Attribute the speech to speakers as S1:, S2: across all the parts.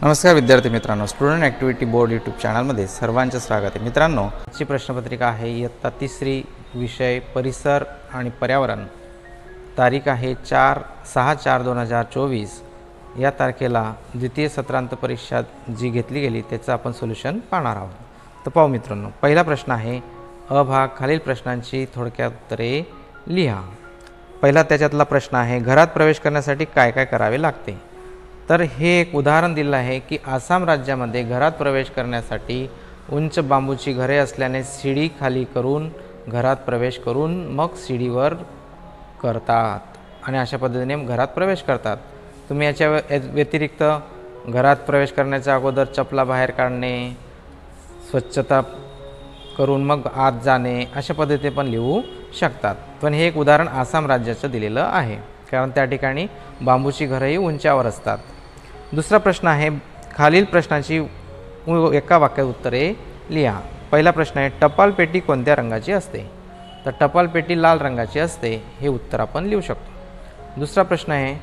S1: नमस्कार विद्यार्थी मित्रांनो, स्टुडंट ॲक्टिव्हिटी बोर्ड यूट्यूब चॅनलमध्ये सर्वांचे स्वागत आहे। मित्रांनो, आजची प्रश्नपत्रिका आहे इयत्ता तिसरी, विषय परिसर आणि पर्यावरण। तारीख आहे 6/4/2024। या तारखेला द्वितीय सत्रांत परीक्षा जी घेतली गेली त्याचं आपण सोल्युशन पाहणार आहोत। तर पाहू मित्रांनो, पहिला प्रश्न आहे अ भाग, खालील प्रश्नांची थोडक्यात उत्तरे लिहा। पहिला त्याच्यातला प्रश्न आहे घरात प्रवेश करण्यासाठी काय काय करावे लागते। तर हे एक उदाहरण दिलं आहे की आसाम राज्यामध्ये घरात प्रवेश करण्यासाठी उंच बांबूची घरे असल्याने सीडी खाली करून घरात प्रवेश करून मग सीडीवर करतात आणि अशा पद्धतीने घरात प्रवेश करतात। तुम्ही याच्या व्यतिरिक्त घरात प्रवेश करण्याच्या अगोदर चपला बाहेर काढणे, स्वच्छता करून मग आत जाणे अशा पद्धतीने पण लिहू शकतात। पण हे एक उदाहरण आसाम राज्याचं दिलेलं आहे, कारण त्या ठिकाणी बांबूची घरंही उंचावर असतात। दुसरा प्रश्न आहे खालील प्रश्नांची एका वाक्यात उत्तरे लिहा। पहिला प्रश्न आहे टपाल पेटी कोणत्या रंगाची असते। तर टपाल पेटी लाल रंगाची असते, हे उत्तर आपण लिहू शकतो। दुसरा प्रश्न आहे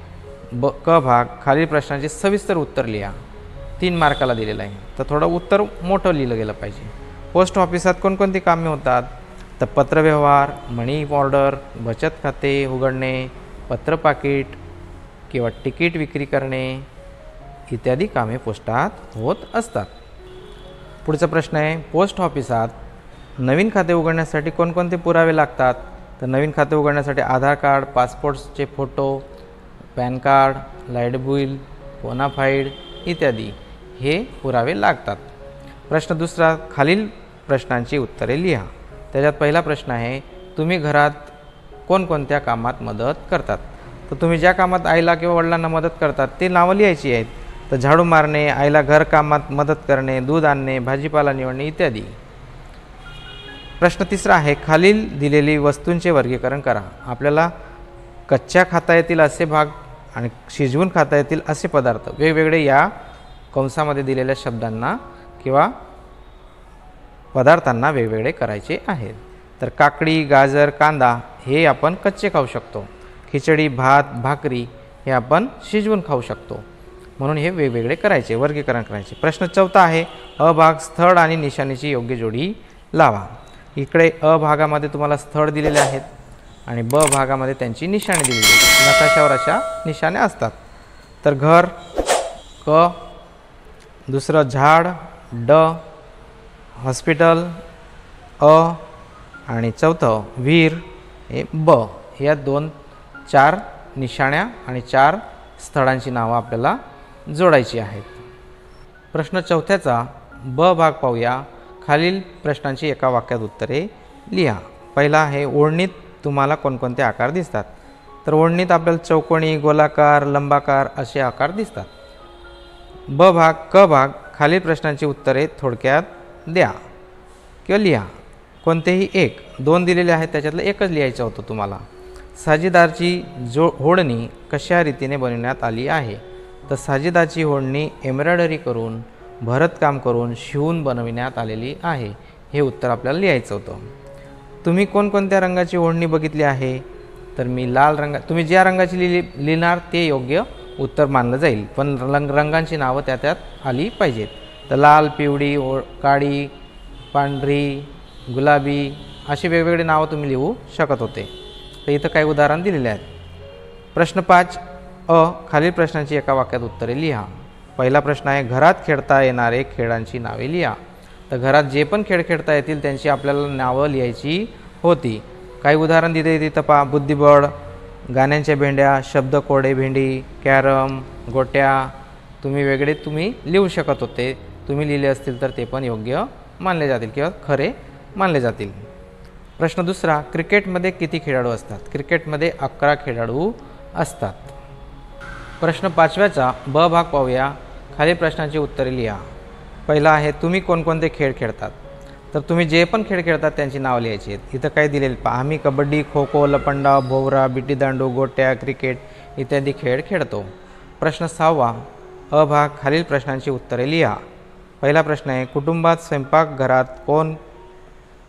S1: क भाग, खालील प्रश्नांचे सविस्तर उत्तर लिहा। 3 मार्काला दिलेला आहे, तर थोडं उत्तर मोठं लिहिलं गेलं पाहिजे। पोस्ट ऑफिसात कोणकोणती कामे होतात। तर पत्रव्यवहार, मनी ऑर्डर, बचत खाते उघडणे, पत्र पाकिट किंवा तिकीट विक्री करणे इत्यादी कामे पोस्टात होत असतात। पुढचा प्रश्न आहे पोस्ट ऑफिसात नवीन खाते उघडण्यासाठी कोणकोणते पुरावे लागतात। तर नवीन खाते उघडण्यासाठी आधार कार्ड, पासपोर्टचे photo, PAN card, light bill, bonafide इत्यादी हे पुरावे लागतात। प्रश्न दुसरा, खालील प्रश्नांची उत्तरे लिहा। त्याच्यात पहिला प्रश्न आहे तुम्ही घरात कोणकोणत्या कामात मदत करतात। तर तुम्ही ज्या कामात आईला किंवा वडिलांना मदत करतात ते नावं लिहायची आहेत। तर झाडू मारणे, आईला घरकामात मदत करणे, दूध आणणे, भाजीपाला निवडणे इत्यादी। प्रश्न तिसरा आहे खालील दिलेली वस्तूंचे वर्गीकरण करा। आपल्याला कच्च्या खाता येतील असे भाग आणि शिजवून खाता येतील असे पदार्थ वेगवेगळे या कंसामध्ये दिलेल्या शब्दांना किंवा पदार्थांना वेगवेगळे करायचे आहेत। तर काकडी, गाजर, कांदा हे आपण कच्चे खाऊ शकतो। खिचडी, भात, भाकरी हे आपण शिजवून खाऊ शकतो। म्हणून हे वेगवेगळे करायचे, वर्गीकरण करायचे। प्रश्न चौथा आहे अ भाग, स्थळ आणि निशाणीची योग्य जोडी लावा। इकडे अ भागामध्ये तुम्हाला स्थळ दिलेले आहेत आणि ब भागामध्ये त्यांची निशाणी दिलेली आहे। नकाशावर अशा निशाण्या असतात। तर घर क, दुसरं झाड ड, हॉस्पिटल अ आणि चौथं विहीर हे ब। या 4 निशाण्या आणि 4 स्थळांची नावं आपल्याला जोडायची आहेत। प्रश्न चौथ्याचा ब भाग पाहूया। खालील प्रश्नांची एका वाक्यात उत्तरे लिहा। पहिला आहे ओढणीत तुम्हाला कोणकोणते आकार दिसतात। तर ओढणीत आपल्याला चौकोनी, गोलाकार, लंबाकार असे आकार दिसतात। ब भाग, क भाग, खालील प्रश्नांची उत्तरे थोडक्यात द्या किंवा लिहा। कोणतेही एक, 2 दिलेले आहेत त्याच्यातलं एकच लिहायचं होतं तुम्हाला। साजेदारची होडणी कशा रीतीने बनवण्यात आली आहे। तर साजेदारची होडणी एम्ब्रॉयडरी करून, भरतकाम करून, शिवून बनविण्यात आलेली आहे, हे उत्तर आपल्याला लिहायचं होतं। तुम्ही कोणकोणत्या रंगाची ओढणी बघितली आहे। तर मी लाल रंग, तुम्ही ज्या रंगाची लिहिणार ते योग्य उत्तर मानलं जाईल, पण रंगांची नावं त्यात आली पाहिजेत। तर लाल, पिवळी, काळी, पांढरी, गुलाबी अशी वेगवेगळी नावं तुम्ही लिहू शकत होते। तर इथं काही उदाहरण दिलेले आहेत। प्रश्न 5 अ, खालील प्रश्नांची एका वाक्यात उत्तरे लिहा। पहिला प्रश्न आहे घरात खेळता येणारे खेळांची नावे लिहा। तर घरात जे पण खेळ खेळता येतील त्यांची आपल्याला नावं लिहायची होती। काही उदाहरण दिले तिथं पहा, बुद्धिबळ, गाण्यांच्या भेंड्या, शब्दकोडे, भेंडी, कॅरम, गोट्या तुम्ही लिहू शकत होते। तुम्ही लिहिले असतील तर ते पण योग्य मानले जातील किंवा खरे मानले जातील। प्रश्न दुसरा, क्रिकेटमध्ये किती खेळाडू असतात। क्रिकेटमध्ये 11 खेळाडू असतात। प्रश्न 5व्याचा ब भाग पाहूया। खालील प्रश्नांची उत्तरे लिहा। पहिला आहे तुम्ही कोणकोणते खेळ खेळतात। तर तुम्ही जे पण खेळ खेळतात त्यांची नावं लिहायची आहेत। इथं काय दिलेलं पहा, आम्ही कबड्डी, खो खो, लपंडाव, भोवरा, विटीदांडू, गोट्या, क्रिकेट इत्यादी खेळ खेळतो। प्रश्न 6वा अ भाग, खालील प्रश्नांची उत्तरे लिहा। पहिला प्रश्न आहे कुटुंबात स्वयंपाकघरात कोण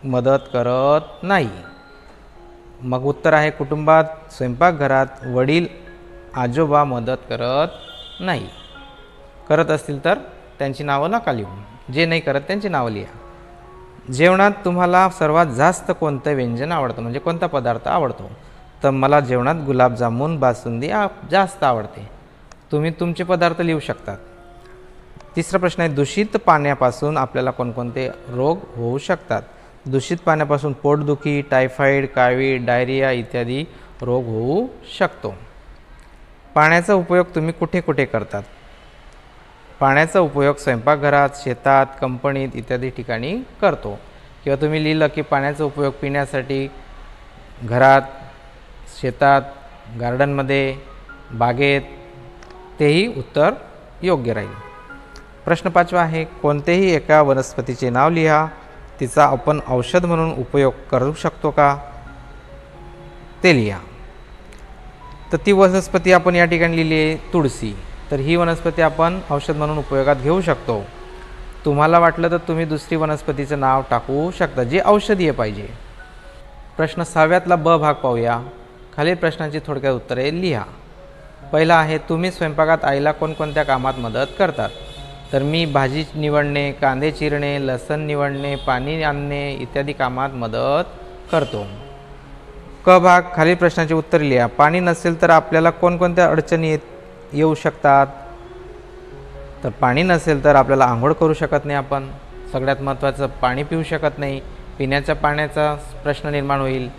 S1: मदत करत नाही। मग उत्तर आहे कुटुंबात स्वयंपाकघरात वडील, आजोबा मदत करत नाही। करत असतील तर त्यांची नावं नका लिहू, जे नाही करत त्यांची नावं लिहा. जेवणात तुम्हाला सर्वात जास्त कोणतं व्यंजन आवडतं, म्हणजे कोणता पदार्थ आवडतो? तर मला जेवणात गुलाबजामुन बासुंदी जास्त आवडते. तुम्ही तुमचे पदार्थ लिहू शकतात. तिसरा प्रश्न आहे, दूषित पाण्यापासून आपल्याला कोणकोणते रोग होऊ शकतात? दूषित पाण्यापासून पोटदुखी, टायफॉईड, कावीळ, डायरिया इत्यादी रोग होऊ शकतो. पाण्याचा उपयोग तुम्ही कुठे कुठे करतात? पाण्याचा उपयोग स्वयंपाकघरात, शेतात, कंपनीत इत्यादी ठिकाणी करतो. किंवा तुम्ही लिहिलं की पाण्याचा उपयोग पिण्यासाठी घरात, शेतात, गार्डनमध्ये, बागेत, तेही उत्तर योग्य राहील. प्रश्न 5वा आहे, कोणतेही एका वनस्पतीचे नाव लिहा, तिचा आपण औषध म्हणून उपयोग करू शकतो का, ते लिहा. तर ती वनस्पती आपण या ठिकाणी लिहिली आहे तुळशी. तर ही वनस्पती आपण औषध म्हणून उपयोगात घेऊ शकतो. तुम्हाला वाटलं तर तुम्ही दुसरी वनस्पतीचं नाव टाकू शकता जे औषधीय पाहिजे. प्रश्न 6व्यातला ब भाग पाहूया. खालील प्रश्नांची थोडक्यात उत्तरे लिहा. पहिला आहे, तुम्ही स्वयंपाकात आईला कोणकोणत्या कामात मदत करतात? तर मी भाजी निवडणे, कांदे चिरणे, लसण निवडणे, पाणी आणणे इत्यादी कामात मदत करतो. क भाग, खालील प्रश्नांची उत्तर लिहा. पाणी नसेल तर आपल्याला कोणकोणत्या अडचणी येऊ शकतात? तर पाणी नसेल तर आपल्याला आंघोळ करू शकत नाही, आपण सगळ्यात महत्त्वाचं पाणी पिऊ शकत नाही, पिण्याच्या पाण्याचा प्रश्न निर्माण होईल,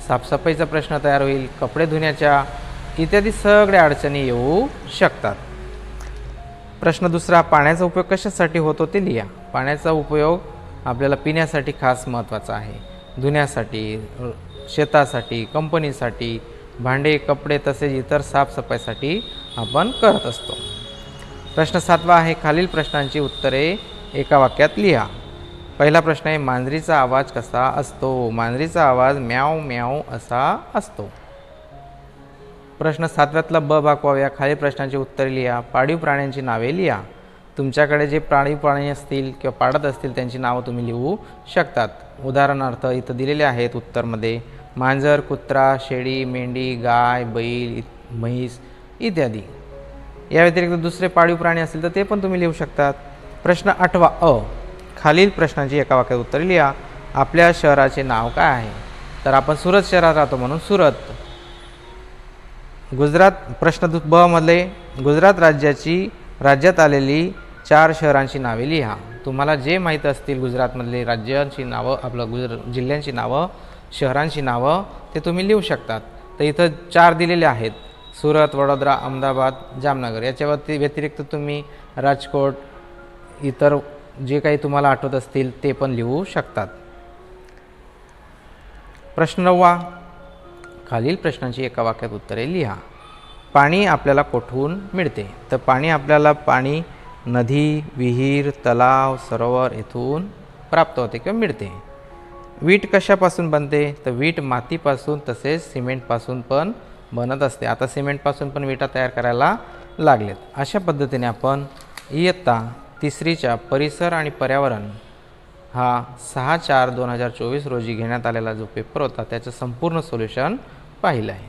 S1: साफसफाईचा प्रश्न तयार होईल, कपडे धुण्याच्या इत्यादी सगळ्या अडचणी येऊ शकतात. प्रश्न दुसरा, पाण्याचा उपयोग कशासाठी होतो ते लिहा. पाण्याचा उपयोग आपल्याला पिण्यासाठी खास महत्त्वाचा आहे, धुण्यासाठी, शेतासाठी, कंपनीसाठी, भांडे, कपडे तसेच इतर साफसफाईसाठी आपण करत असतो. प्रश्न 7वा आहे, खालील प्रश्नांची उत्तरे एका वाक्यात लिहा. पहिला प्रश्न आहे, मांजरीचा आवाज कसा असतो? मांजरीचा आवाज म्याव म्याव असा असतो. प्रश्न 7व्यातला ब भाग पाहूया. खालील प्रश्नांची उत्तरे लिहा. पाळीव प्राण्यांची नावे लिहा. तुमच्याकडे जे पाळीव प्राणी असतील किंवा पाळत असतील त्यांची नावं तुम्ही लिहू शकतात. उदाहरणार्थ इथं दिलेले आहेत उत्तरमध्ये, मांजर, कुत्रा, शेळी, मेंढी, गाय, बैल, म्हैस इत्यादी. या व्यतिरिक्त दुसरे पाळीव प्राणी असतील तर ते पण तुम्ही लिहू शकतात. प्रश्न 8वा अ, खालील प्रश्नांची एका वाक्यात उत्तरे लिहा. आपल्या शहराचे नाव काय आहे? तर आपण सुरत शहरात राहतो म्हणून सुरत. गुजरात, प्रश्न ब मध्ये, गुजरात राज्यात आलेली 4 शहरांची नावे लिहा. तुम्हाला जे माहीत असतील गुजरातमधली राज्यांची नावं, आपलं जिल्ह्यांची नावं, शहरांची नावं ते तुम्ही लिहू शकतात. तर इथं 4 दिलेले आहेत, सुरत, वडोदरा, अहमदाबाद, जामनगर. याच्या व्यतिरिक्त तुम्ही राजकोट, इतर जे काही तुम्हाला आठवत असतील ते पण लिहू शकतात. प्रश्न 9वा, खालील प्रश्नांची एका वाक्यात उत्तरे लिहा. पाणी आपल्याला कुठून मिळते? तर पाणी नदी, विहीर, तलाव, सरोवर येथून प्राप्त होते किंवा मिळते. वीट कशापासून बनते? तर वीट मातीपासून तसेच सिमेंटपासून पण बनत असते. आता सिमेंटपासून पण विटा तयार करायला लागलेत. अशा पद्धतीने आपण इयत्ता 3रीच्या परिसर आणि पर्यावरण हा 6/4/2024 रोजी घेण्यात आलेला जो पेपर होता त्याचं संपूर्ण सोल्युशन पाहिलं आहे.